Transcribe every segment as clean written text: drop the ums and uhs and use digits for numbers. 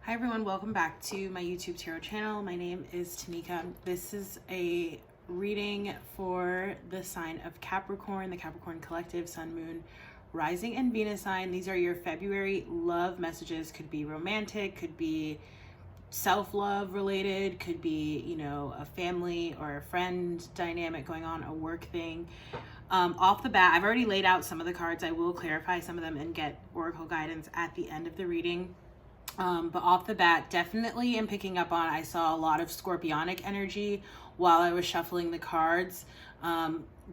Hi everyone, welcome back to my YouTube tarot channel. My name is Tanika. This is a reading for the sign of Capricorn, the Capricorn collective, Sun, Moon, Rising, and Venus sign. These are your February love messages. Could be romantic, could be self-love related, could be, a family or a friend dynamic going on, a work thing. Off the bat, I've already laid out some of the cards. I will clarify some of them and get oracle guidance at the end of the reading. But off the bat, definitely am picking up on, I saw a lot of scorpionic energy while I was shuffling the cards.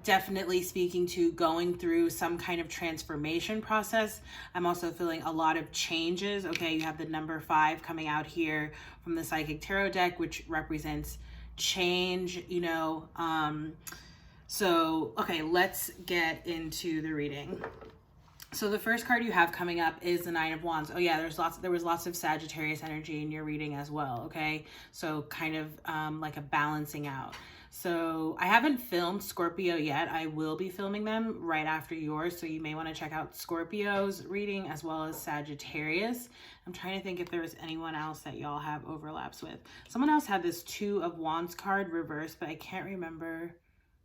Definitely speaking to going through some kind of transformation process. I'm also feeling a lot of changes. Okay, you have the number 5 coming out here from the Psychic Tarot deck, which represents change, okay, let's get into the reading. So the first card you have coming up is the Nine of Wands. Oh yeah, there was lots of Sagittarius energy in your reading as well, okay? So kind of like a balancing out. So I haven't filmed Scorpio yet. I will be filming them right after yours, so you may want to check out Scorpio's reading as well as Sagittarius. I'm trying to think if there was anyone else that y'all have overlaps with. Someone else had this Two of Wands card reversed, but I can't remember.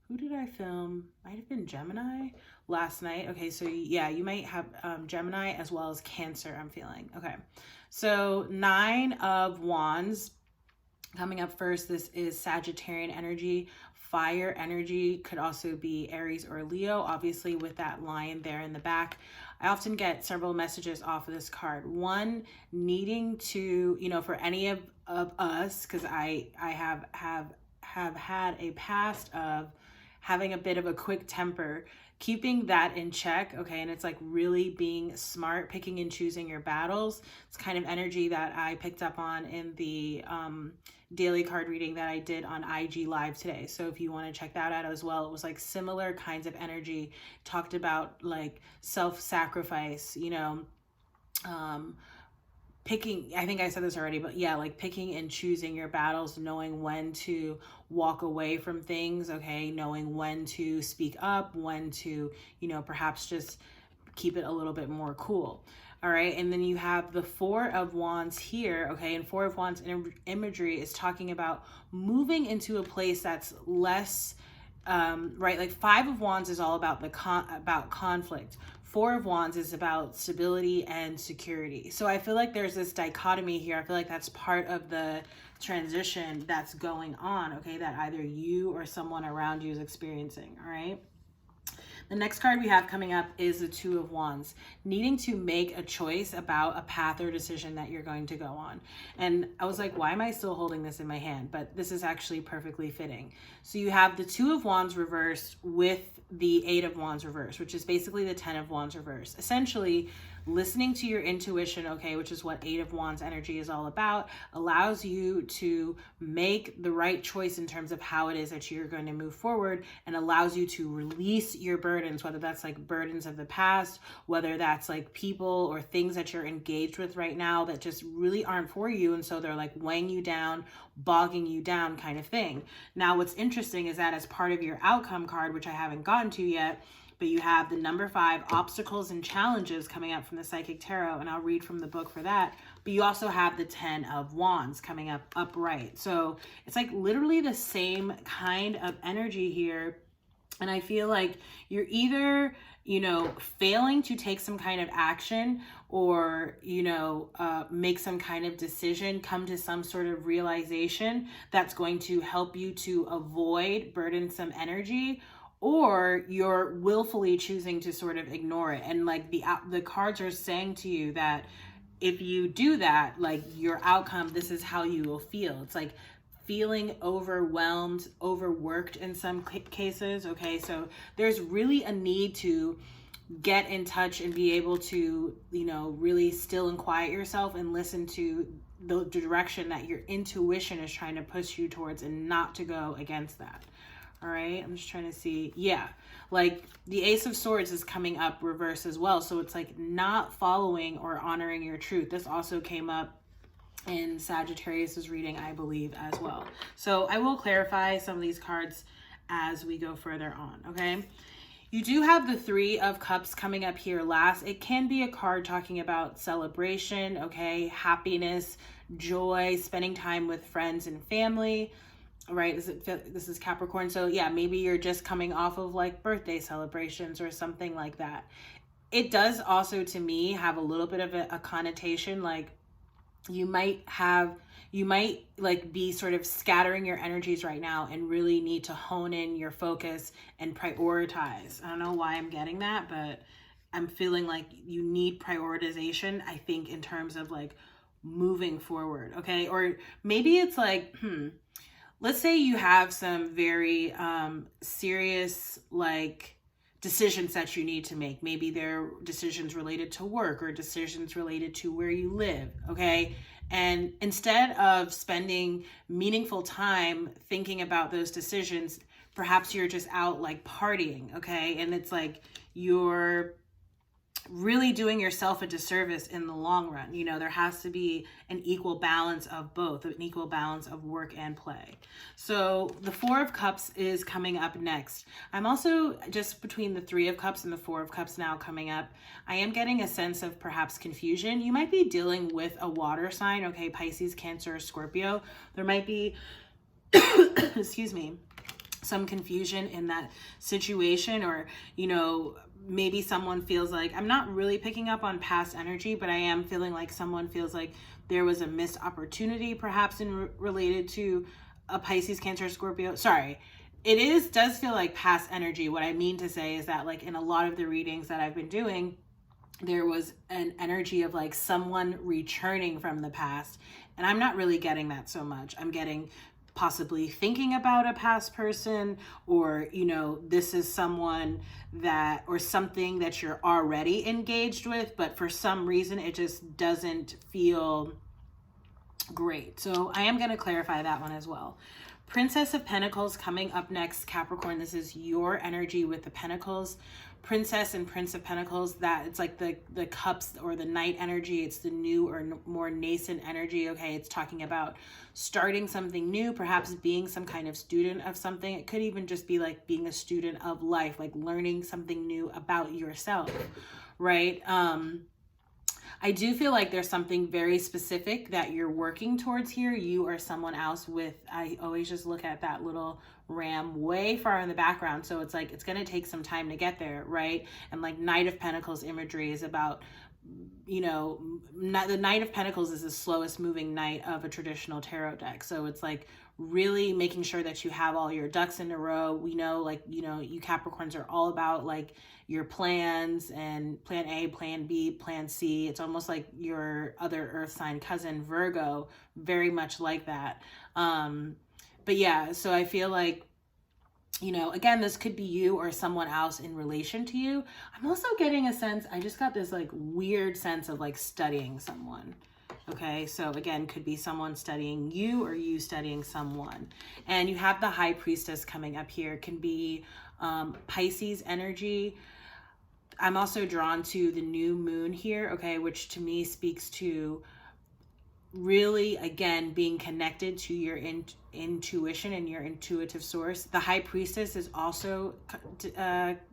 Who did I film? Might have been Gemini last night. Okay, so yeah, you might have Gemini as well as Cancer, I'm feeling. Okay, so Nine of Wands coming up first. This is Sagittarian energy. Fire energy could also be Aries or Leo, obviously with that lion there in the back. I often get several messages off of this card. One, needing to, for any of us, because I have had a past of having a bit of a quick temper, keeping that in check, okay? And it's like really being smart, picking and choosing your battles. It's kind of energy that I picked up on in the daily card reading that I did on IG Live today. So if you want to check that out as well, it was like similar kinds of energy, talked about like self-sacrifice, picking, I think I said this already, but yeah, like picking and choosing your battles, knowing when to walk away from things, okay? Knowing when to speak up, when to, perhaps just keep it a little bit more cool. All right, and then you have the Four of Wands here, okay? And Four of Wands imagery is talking about moving into a place that's less, right? Like Five of Wands is all about about conflict. Four of Wands is about stability and security. So I feel like there's this dichotomy here. I feel like that's part of the transition that's going on, okay, that either you or someone around you is experiencing, all right? The next card we have coming up is the Two of Wands, needing to make a choice about a path or decision that you're going to go on. And I was like, why am I still holding this in my hand? But this is actually perfectly fitting. So you have the Two of Wands reversed with the Eight of Wands reversed, which is basically the 10 of Wands reversed. Essentially, listening to your intuition, okay, which is what Eight of Wands energy is all about, allows you to make the right choice in terms of how it is that you're going to move forward, and allows you to release your burdens, whether that's like burdens of the past, whether that's like people or things that you're engaged with right now that just really aren't for you. And so they're like weighing you down, bogging you down kind of thing. Now, what's interesting is that as part of your outcome card, which I haven't gotten to yet, but you have the number 5, obstacles and challenges, coming up from the Psychic Tarot, and I'll read from the book for that. But you also have the 10 of Wands coming up upright. So it's like literally the same kind of energy here. And I feel like you're either, failing to take some kind of action or, make some kind of decision, come to some sort of realization that's going to help you to avoid burdensome energy, or you're willfully choosing to sort of ignore it. And like the cards are saying to you that if you do that, like your outcome, this is how you will feel. It's like feeling overwhelmed, overworked in some cases, okay? So there's really a need to get in touch and be able to, really still and quiet yourself and listen to the direction that your intuition is trying to push you towards, and not to go against that. All right, I'm just trying to see. Yeah, like the Ace of Swords is coming up reverse as well. So it's like not following or honoring your truth. This also came up in Sagittarius's reading, I believe, as well. So I will clarify some of these cards as we go further on, okay? You do have the Three of Cups coming up here last. It can be a card talking about celebration, okay, happiness, joy, spending time with friends and family, right? This is Capricorn. So yeah, maybe you're just coming off of like birthday celebrations or something like that. It does also, to me, have a little bit of a connotation, like you might like be sort of scattering your energies right now and really need to hone in your focus and prioritize. I don't know why I'm getting that, but I'm feeling like you need prioritization, I think, in terms of like moving forward. Okay. Or maybe it's like, let's say you have some very serious like decisions that you need to make. Maybe they're decisions related to work or decisions related to where you live. Okay. And instead of spending meaningful time thinking about those decisions, perhaps you're just out like partying. Okay. And it's like you're really doing yourself a disservice in the long run. You know, there has to be an equal balance of both, an equal balance of work and play. So the Four of Cups is coming up next. I'm also just between the Three of Cups and the Four of Cups now coming up. I am getting a sense of perhaps confusion. You might be dealing with a water sign, okay, Pisces, Cancer, Scorpio. There might be, excuse me, some confusion in that situation, or, you know, maybe someone feels like, I'm not really picking up on past energy, but I am feeling like someone feels like there was a missed opportunity perhaps in related to a Pisces, Cancer, Scorpio. Sorry, does feel like past energy. What I mean to say is that like in a lot of the readings that I've been doing, there was an energy of like someone returning from the past, and I'm not really getting that so much. I'm getting possibly thinking about a past person, or, you know, this is someone that, or something that you're already engaged with, but for some reason it just doesn't feel great. So I am going to clarify that one as well. Princess of Pentacles coming up next, Capricorn. This is your energy with the Pentacles. Princess and Prince of Pentacles, that it's like the cups or the Knight energy. It's the new or more nascent energy. Okay, it's talking about starting something new, perhaps being some kind of student of something. It could even just be like being a student of life, like learning something new about yourself, right? I do feel like there's something very specific that you're working towards here. You or someone else with, I always just look at that little ram way far in the background. So it's like, it's going to take some time to get there, right? And like Knight of Pentacles imagery is about, you know, the Knight of Pentacles is the slowest moving knight of a traditional tarot deck. So it's like really making sure that you have all your ducks in a row. We know, like, you know, you Capricorns are all about like your plans and plan A, plan B, plan C. It's almost like your other earth sign cousin Virgo, very much like that. But yeah, so I feel like, you know, again, this could be you or someone else in relation to you. I'm also getting a sense, I just got this like weird sense of like studying someone. Okay, so again, could be someone studying you or you studying someone. And you have the High Priestess coming up here. It can be Pisces energy. I'm also drawn to the new moon here, okay, which to me speaks to really, again, being connected to your intuition and your intuitive source. The High Priestess is also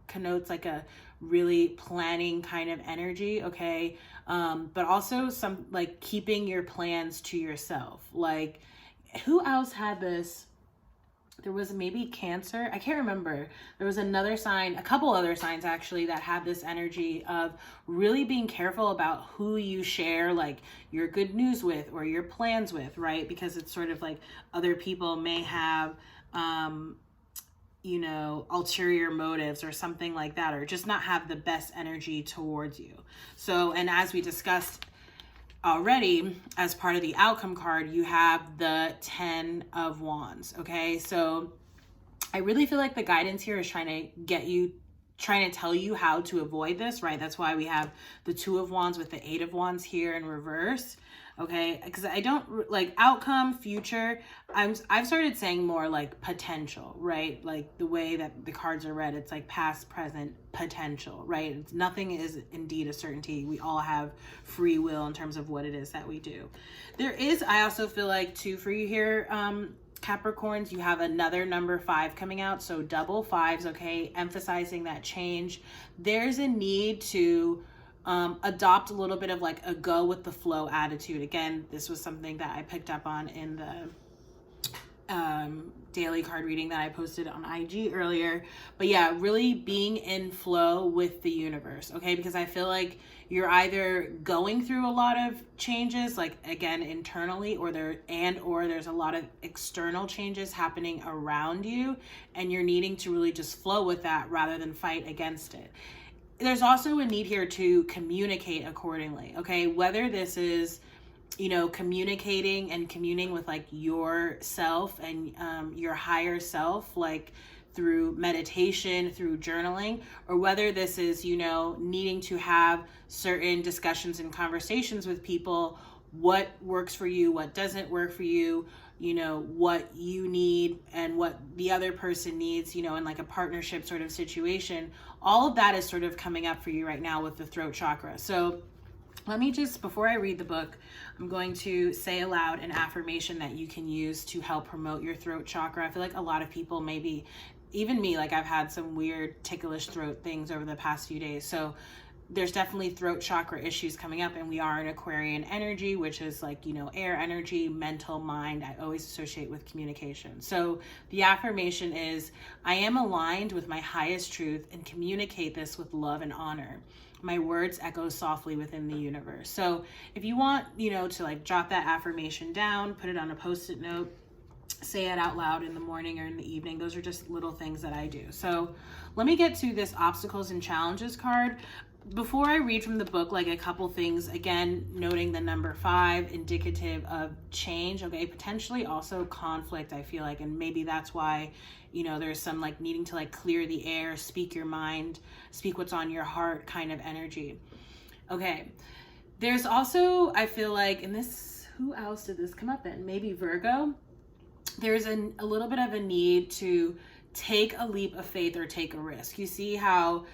connotes like a really planning kind of energy, okay? But also some like keeping your plans to yourself. Like, who else had this? There was maybe Cancer. I can't remember. There was another sign, a couple other signs actually, that had this energy of really being careful about who you share like your good news with or your plans with, right? Because it's sort of like other people may have, you know, ulterior motives or something like that, or just not have the best energy towards you. So, and as we discussed already, as part of the outcome card, you have the 10 of Wands. Okay, so I really feel like the guidance here is trying to tell you how to avoid this, right? That's why we have the 2 of Wands with the 8 of Wands here in reverse. Okay, because I don't like outcome, future. I've started saying more like potential, right? Like the way that the cards are read, it's like past, present, potential, right? Nothing is indeed a certainty. We all have free will in terms of what it is that we do. There is, I also feel like too, for you here, Capricorns, you have another number 5 coming out. So double 5s, okay? Emphasizing that change. There's a need to Adopt a little bit of like a go with the flow attitude. Again, this was something that I picked up on in the daily card reading that I posted on IG earlier. But yeah, really being in flow with the universe, okay? Because I feel like you're either going through a lot of changes, like again internally, or there's a lot of external changes happening around you, and you're needing to really just flow with that rather than fight against it. There's also a need here to communicate accordingly, okay? Whether this is, you know, communicating and communing with like yourself and your higher self, like through meditation, through journaling, or whether this is, you know, needing to have certain discussions and conversations with people, what works for you, what doesn't work for you, you know, what you need and what the other person needs, you know, in like a partnership sort of situation. All of that is sort of coming up for you right now with the throat chakra. So let me just, before I read the book, I'm going to say aloud an affirmation that you can use to help promote your throat chakra. I feel like a lot of people, maybe even me, like I've had some weird ticklish throat things over the past few days. So there's definitely throat chakra issues coming up, and we are in Aquarian energy, which is like, you know, air energy, mental, mind. I always associate with communication. So the affirmation is, I am aligned with my highest truth and communicate this with love and honor. My words echo softly within the universe. So if you want, you know, to like jot that affirmation down, put it on a Post-it note, say it out loud in the morning or in the evening. Those are just little things that I do. So let me get to this obstacles and challenges card. Before I read from the book, like a couple things, again, noting the number 5, indicative of change, okay, potentially also conflict, I feel like, and maybe that's why, you know, there's some like needing to like clear the air, speak your mind, speak what's on your heart kind of energy. Okay, there's also, I feel like, and this, who else did this come up in? Maybe Virgo. There's a little bit of a need to take a leap of faith or take a risk. You see how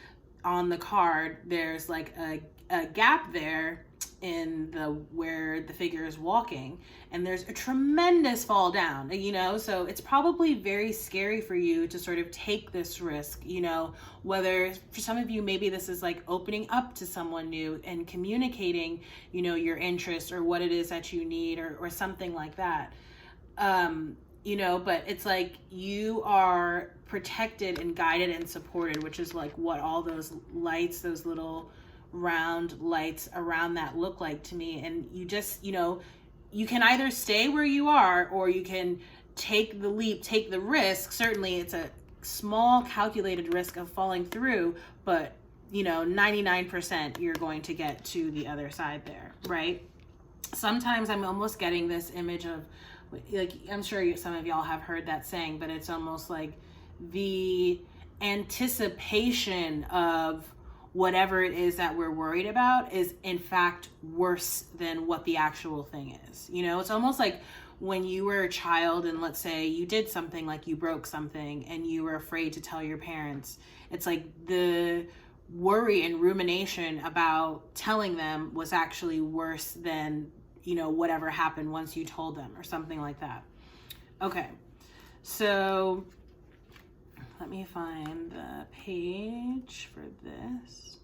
on the card there's like a gap there in the where the figure is walking, and there's a tremendous fall down, you know, so it's probably very scary for you to sort of take this risk, you know, whether for some of you maybe this is like opening up to someone new and communicating, you know, your interests or what it is that you need, or something like that. You know, but it's like you are protected and guided and supported, which is like what all those lights, those little round lights around that look like to me. And you just, you know, you can either stay where you are, or you can take the leap, take the risk. Certainly it's a small calculated risk of falling through, but you know, 99% you're going to get to the other side there, right? Sometimes I'm almost getting this image of, like, I'm sure some of y'all have heard that saying, but it's almost like the anticipation of whatever it is that we're worried about is in fact worse than what the actual thing is. You know, it's almost like when you were a child and let's say you did something, like you broke something and you were afraid to tell your parents. It's like the worry and rumination about telling them was actually worse than, you know, whatever happened once you told them, or something like that. Okay, so let me find the page for this.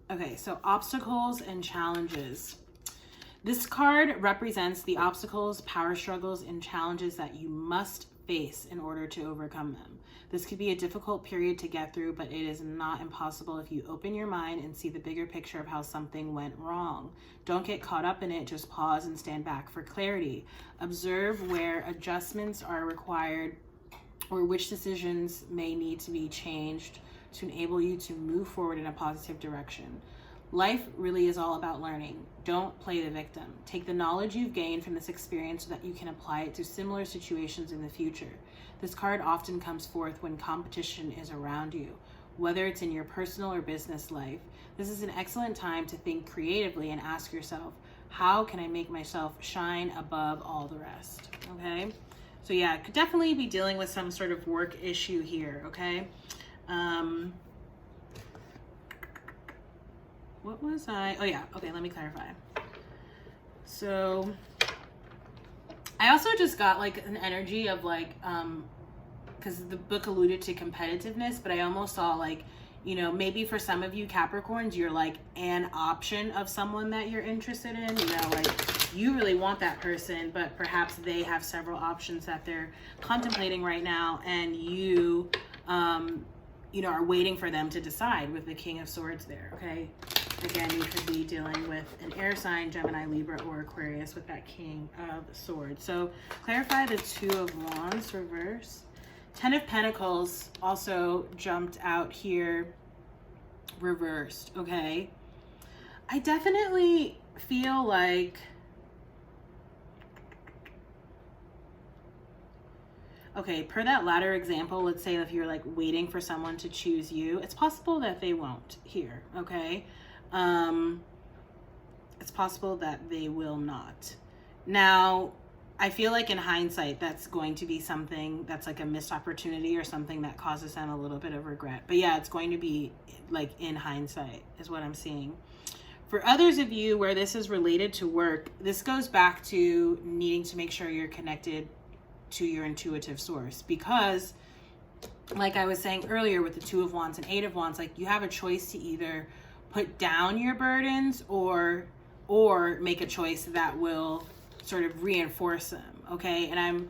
Okay, so obstacles and challenges. This card represents the obstacles, power struggles, and challenges that you must face in order to overcome them. This could be a difficult period to get through, but it is not impossible if you open your mind and see the bigger picture of how something went wrong. Don't get caught up in it, just pause and stand back for clarity. Observe where adjustments are required or which decisions may need to be changed to enable you to move forward in a positive direction. Life really is all about learning. Don't play the victim. Take the knowledge you've gained from this experience so that you can apply it to similar situations in the future. This card often comes forth when competition is around you, whether it's in your personal or business life. This is an excellent time to think creatively and ask yourself, how can I make myself shine above all the rest? Okay? So yeah, could definitely be dealing with some sort of work issue here, okay? What was I? Oh yeah, okay, let me clarify. So I also just got like an energy of like, because the book alluded to competitiveness, but I almost saw like, you know, maybe for some of you Capricorns, you're like an option of someone that you're interested in, you know, like you really want that person, but perhaps they have several options that they're contemplating right now, and you, you know, are waiting for them to decide with the King of Swords there, okay? Again, you could be dealing with an air sign, Gemini, Libra, or Aquarius with that King of Swords. So clarify the Two of Wands reverse. Ten of Pentacles also jumped out here reversed, okay? I definitely feel like, okay, per that latter example, let's say if you're like waiting for someone to choose you, it's possible that they won't here, okay? It's possible that they will not. Now, I feel like in hindsight, that's going to be something that's like a missed opportunity or something that causes them a little bit of regret. But yeah, it's going to be like in hindsight is what I'm seeing. For others of you where this is related to work, this goes back to needing to make sure you're connected to your intuitive source, because like I was saying earlier with the Two of Wands and Eight of Wands, like you have a choice to either put down your burdens or make a choice that will sort of reinforce them, okay? And I'm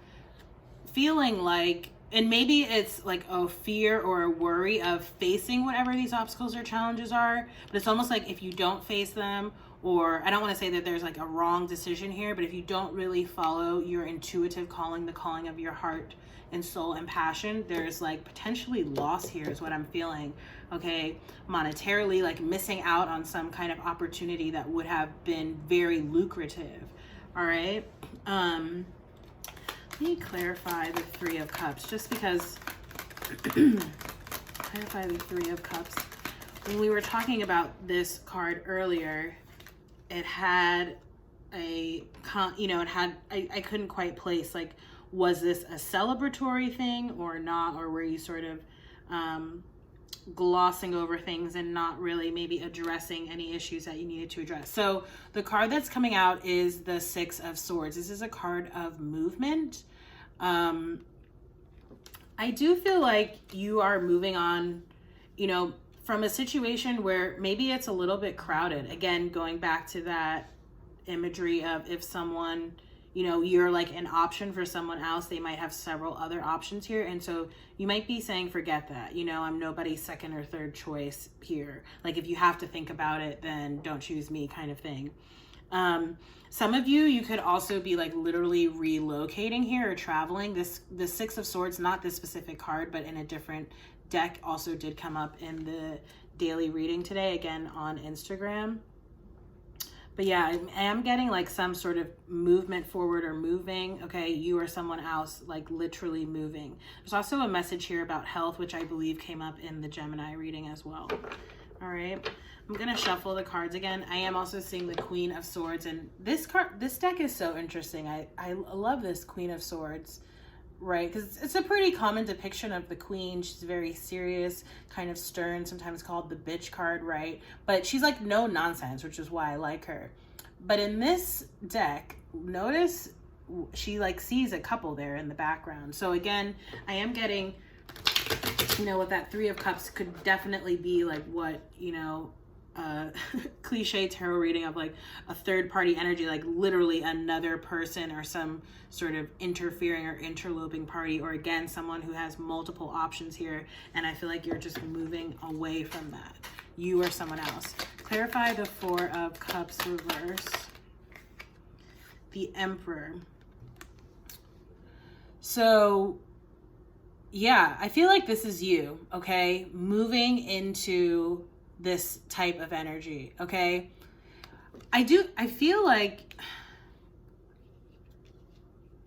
feeling like, and maybe it's like a fear or a worry of facing whatever these obstacles or challenges are, but it's almost like if you don't face them, or I don't want to say that there's like a wrong decision here, but if you don't really follow your intuitive calling, the calling of your heart and soul and passion, there's like potentially loss here is what I'm feeling, okay? Monetarily, like missing out on some kind of opportunity that would have been very lucrative, all right? Let me clarify the Three of Cups, just because clarify the Three of Cups. When we were talking about this card earlier, it had a, you know, it had, I couldn't quite place, like, was this a celebratory thing or not? Or were you sort of glossing over things and not really maybe addressing any issues that you needed to address? So the card that's coming out is the Six of Swords. This is a card of movement. I do feel like you are moving on, you know, from a situation where maybe it's a little bit crowded. Again, going back to that imagery of if someone, you know, you're like an option for someone else, they might have several other options here. And so you might be saying, forget that, you know, I'm nobody's second or third choice here. Like if you have to think about it, then don't choose me kind of thing. Some of you could also be like literally relocating here or traveling. The Six of Swords, not this specific card, but in a different deck, also did come up in the daily reading today, again on Instagram. But yeah, I am getting like some sort of movement forward or moving, okay? You or someone else like literally moving. There's also a message here about health, which I believe came up in the Gemini reading as well. All right, I'm gonna shuffle the cards again. I am also seeing the Queen of Swords, and this deck is so interesting. I love this Queen of Swords, right? Because it's a pretty common depiction of the queen. She's very serious, kind of stern, sometimes called the bitch card, right? But she's like no nonsense, which is why I like her. But in this deck, notice she like sees a couple there in the background. So again, I am getting, you know, with that Three of Cups could definitely be like what, you know, cliche tarot reading of like a third party energy, like literally another person or some sort of interfering or interloping party, or again, someone who has multiple options here. And I feel like you're just moving away from that, you or someone else. Clarify the Four of Cups reverse. The Emperor. So yeah, I feel like this is you, okay? Moving into this type of energy, okay? I feel like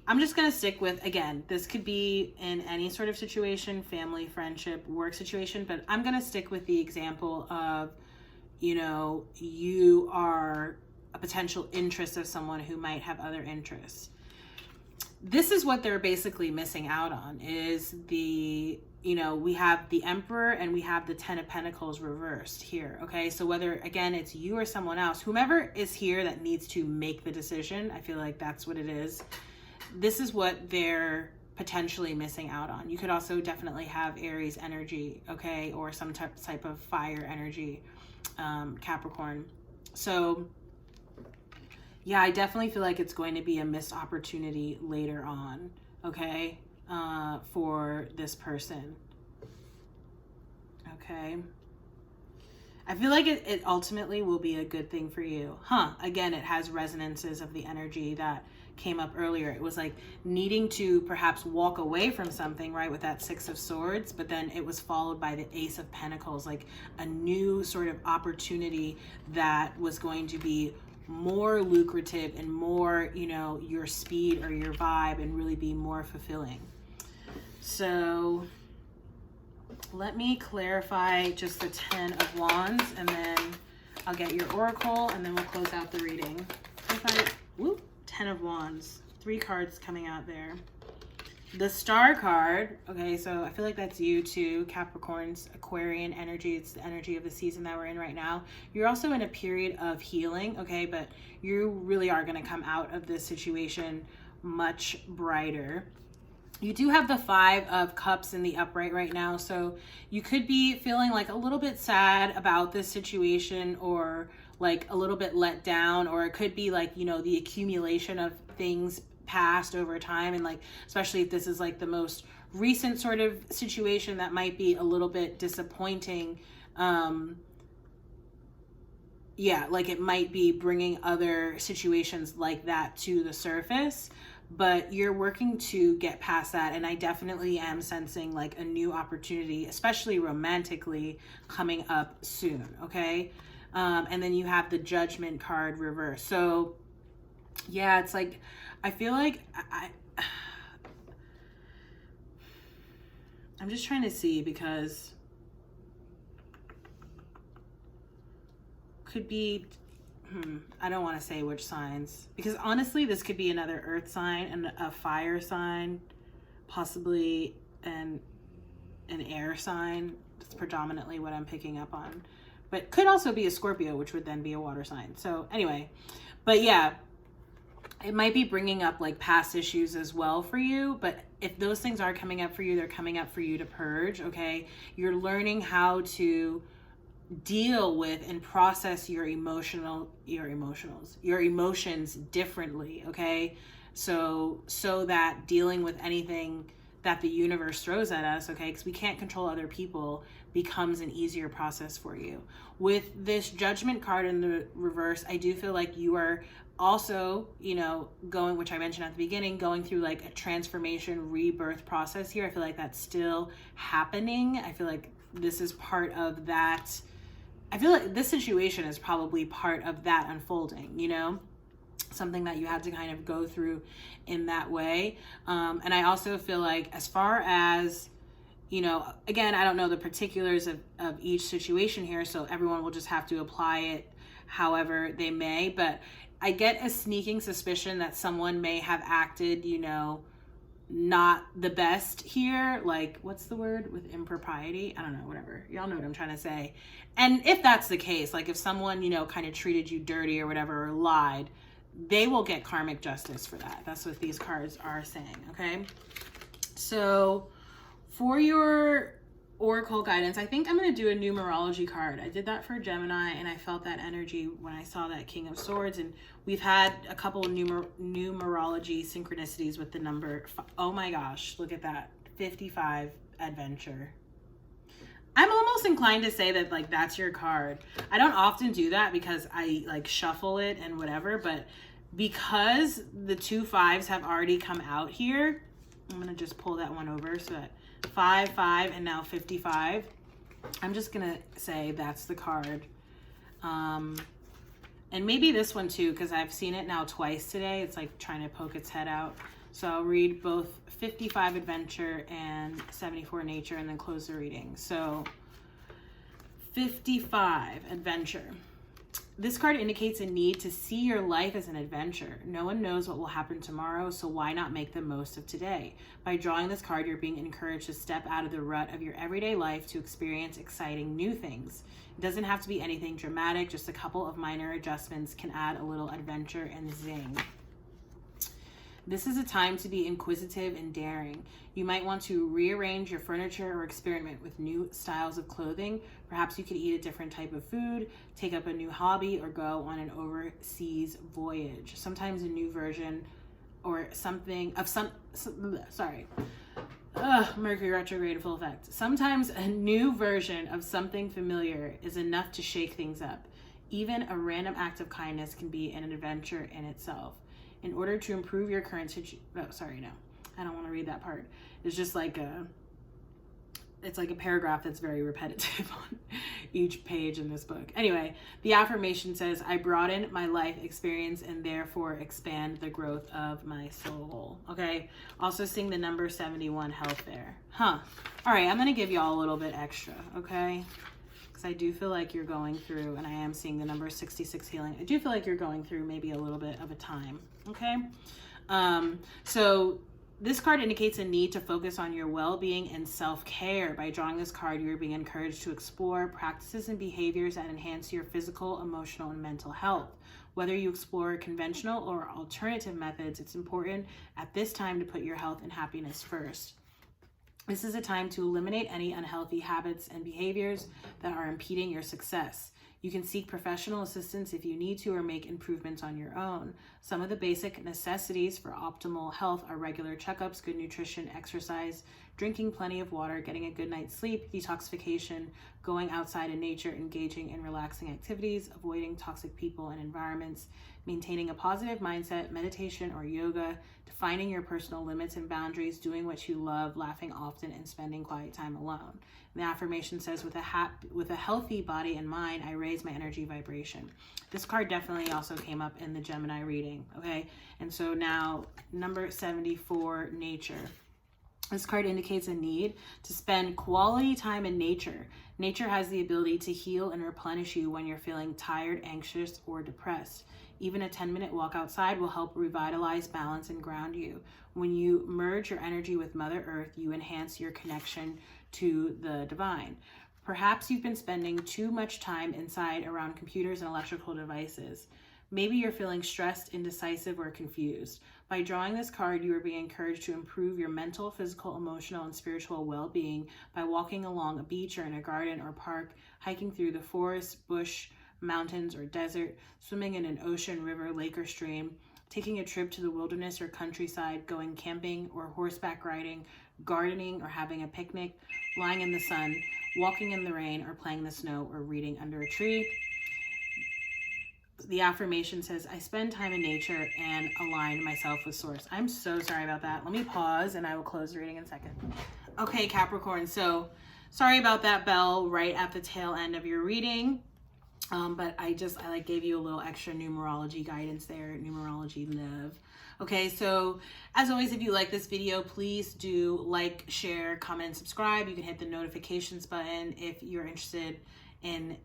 I'm just gonna stick with, again, this could be in any sort of situation, family, friendship, work situation, but I'm gonna stick with the example of, you know, you are a potential interest of someone who might have other interests. This is what they're basically missing out on, is the, you know, we have the Emperor and we have the Ten of Pentacles reversed here, okay? So whether, again, it's you or someone else, whomever is here that needs to make the decision, I feel like that's what it is. This is what they're potentially missing out on. You could also definitely have Aries energy, okay, or some type of fire energy, Capricorn. So yeah, I definitely feel like it's going to be a missed opportunity later on, okay, for this person. Okay. I feel like it ultimately will be a good thing for you. Again, it has resonances of the energy that came up earlier. It was like needing to perhaps walk away from something, right, with that Six of Swords, but then it was followed by the Ace of Pentacles, like a new sort of opportunity that was going to be more lucrative and more, you know, your speed or your vibe, and really be more fulfilling. So let me clarify just the 10 of Wands, and then I'll get your oracle, and then we'll close out the reading. 10 of Wands, 3 cards coming out there. The Star card, okay, so I feel like that's you too, Capricorn's Aquarian energy. It's the energy of the season that we're in right now. You're also in a period of healing, okay, but you really are going to come out of this situation much brighter. You do have the 5 of Cups in the upright right now, so you could be feeling like a little bit sad about this situation, or like a little bit let down, or it could be like, you know, the accumulation of things past over time, and like, especially if this is like the most recent sort of situation, that might be a little bit disappointing. Yeah, like it might be bringing other situations like that to the surface, but you're working to get past that. And I definitely am sensing like a new opportunity, especially romantically, coming up soon, okay? And then you have the Judgment card reversed. So yeah, it's like, I feel like I'm just trying to see, because could be, I don't want to say which signs, because honestly, this could be another earth sign and a fire sign, possibly an air sign. That's predominantly what I'm picking up on, but could also be a Scorpio, which would then be a water sign. So anyway, but yeah, it might be bringing up like past issues as well for you. But if those things are coming up for you, they're coming up for you to purge, okay? You're learning how to deal with and process your emotions differently, okay? So that dealing with anything that the universe throws at us, okay, because we can't control other people, becomes an easier process for you. With this Judgment card in the reverse, I do feel like you are also, you know, going, which I mentioned at the beginning, going through like a transformation, rebirth process here. I feel like that's still happening. I feel like this is part of that. I feel like this situation is probably part of that unfolding, you know, something that you had to kind of go through in that way. And I also feel like, as far as, you know, again, I don't know the particulars of each situation here, so everyone will just have to apply it however they may, but I get a sneaking suspicion that someone may have acted, you know, not the best here. Like, what's the word with impropriety? I don't know, whatever. Y'all know what I'm trying to say. And if that's the case, like if someone, you know, kind of treated you dirty or whatever, or lied, they will get karmic justice for that. That's what these cards are saying, okay? So for your oracle guidance, I think I'm going to do a numerology card. I did that for Gemini, and I felt that energy when I saw that King of Swords, and we've had a couple of numerology synchronicities with the number. Oh my gosh, look at that. 55 adventure. I'm almost inclined to say that like that's your card. I don't often do that because I like shuffle it and whatever, but because the 2 5s have already come out here, I'm going to just pull that one over, so that 5 5 and now 55, I'm just gonna say that's the card. And maybe this one too, because I've seen it now twice today. It's like trying to poke its head out. So I'll read both 55 adventure and 74 nature, and then close the reading. So 55 adventure. This card indicates a need to see your life as an adventure. No one knows what will happen tomorrow, so why not make the most of today? By drawing this card, you're being encouraged to step out of the rut of your everyday life to experience exciting new things. It doesn't have to be anything dramatic, just a couple of minor adjustments can add a little adventure and zing. This is a time to be inquisitive and daring. You might want to rearrange your furniture or experiment with new styles of clothing. Perhaps you could eat a different type of food, take up a new hobby, or go on an overseas voyage. Sometimes a new version or something of Mercury retrograde in full effect. Sometimes a new version of something familiar is enough to shake things up. Even a random act of kindness can be an adventure in itself. In order to improve your current situation, I don't want to read that part. It's just like it's like a paragraph that's very repetitive on each page in this book. Anyway, the affirmation says, I broaden my life experience and therefore expand the growth of my soul. Okay. Also seeing the number 71 health there. All right. I'm going to give y'all a little bit extra. Okay. Because I do feel like you're going through, and I am seeing the number 66 healing. I do feel like you're going through maybe a little bit of a time. Okay. So this card indicates a need to focus on your well-being and self-care. By drawing this card, you're being encouraged to explore practices and behaviors that enhance your physical, emotional, and mental health. Whether you explore conventional or alternative methods, it's important at this time to put your health and happiness first. This is a time to eliminate any unhealthy habits and behaviors that are impeding your success. You can seek professional assistance if you need to or make improvements on your own. Some of the basic necessities for optimal health are regular checkups, good nutrition, exercise, drinking plenty of water, getting a good night's sleep, detoxification, going outside in nature, engaging in relaxing activities, avoiding toxic people and environments, maintaining a positive mindset, meditation or yoga, defining your personal limits and boundaries, doing what you love, laughing often, and spending quiet time alone. And the affirmation says, with a healthy body and mind, I raise my energy vibration. This card definitely also came up in the Gemini reading, okay? And so now, number 74, nature. This card indicates a need to spend quality time in nature. Nature has the ability to heal and replenish you when you're feeling tired, anxious, or depressed. Even a 10-minute walk outside will help revitalize, balance, and ground you. When you merge your energy with Mother Earth, you enhance your connection to the divine. Perhaps you've been spending too much time inside around computers and electrical devices. Maybe you're feeling stressed, indecisive, or confused. By drawing this card, you are being encouraged to improve your mental, physical, emotional, and spiritual well-being by walking along a beach or in a garden or park, hiking through the forest, bush, mountains, or desert, swimming in an ocean, river, lake, or stream, taking a trip to the wilderness or countryside, going camping or horseback riding, gardening or having a picnic, lying in the sun, walking in the rain, or playing in the snow, or reading under a tree. The affirmation says, I spend time in nature and align myself with source. I'm so sorry about that. Let me pause and I will close the reading in a second. Okay, Capricorn. So sorry about that bell right at the tail end of your reading. But I gave you a little extra numerology guidance there, numerology love. Okay, so as always, if you like this video, please do like, share, comment, and subscribe. You can hit the notifications button if you're interested in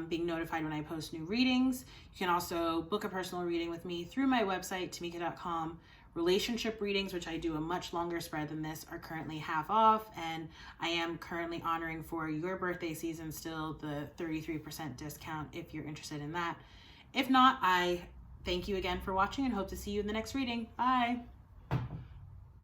being notified when I post new readings. You can also book a personal reading with me through my website, tamika.com. Relationship readings, which I do a much longer spread than this, are currently half off, and I am currently honoring for your birthday season still the 33% discount if you're interested in that. If not, I thank you again for watching and hope to see you in the next reading. Bye.